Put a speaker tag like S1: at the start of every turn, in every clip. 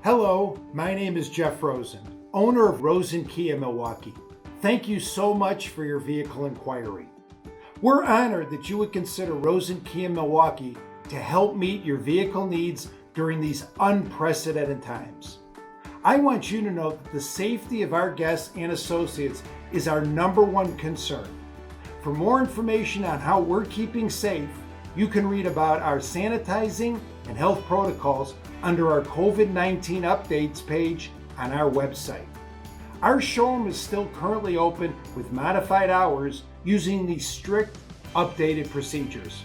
S1: Hello, my name is Jeff Rosen, owner of Rosen Kia Milwaukee. Thank you so much for your vehicle inquiry. We're honored that you would consider Rosen Kia Milwaukee to help meet your vehicle needs during these unprecedented times. I want you to know that the safety of our guests and associates is our number one concern. For more information on how we're keeping safe, you can read about our sanitizing and health protocols under our COVID-19 updates page on our website. Our showroom is still currently open with modified hours using these strict updated procedures.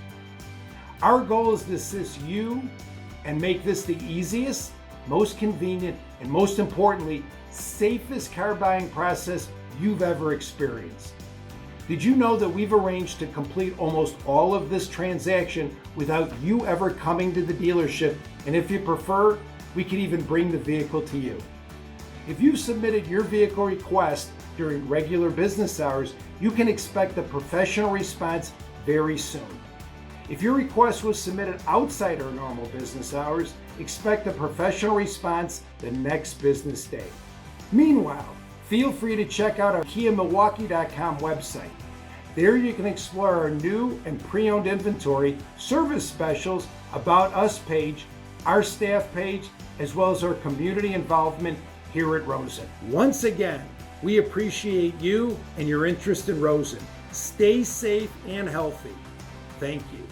S1: Our goal is to assist you and make this the easiest, most convenient, and most importantly, safest car buying process you've ever experienced. Did you know that we've arranged to complete almost all of this transaction without you ever coming to the dealership? And if you prefer, we can even bring the vehicle to you. If you've submitted your vehicle request during regular business hours, you can expect a professional response very soon. If your request was submitted outside our normal business hours, expect a professional response the next business day. Meanwhile, feel free to check out our KiaMilwaukee.com website. There you can explore our new and pre-owned inventory, service specials, About Us page, our staff page, as well as our community involvement here at Rosen. Once again, we appreciate you and your interest in Rosen. Stay safe and healthy. Thank you.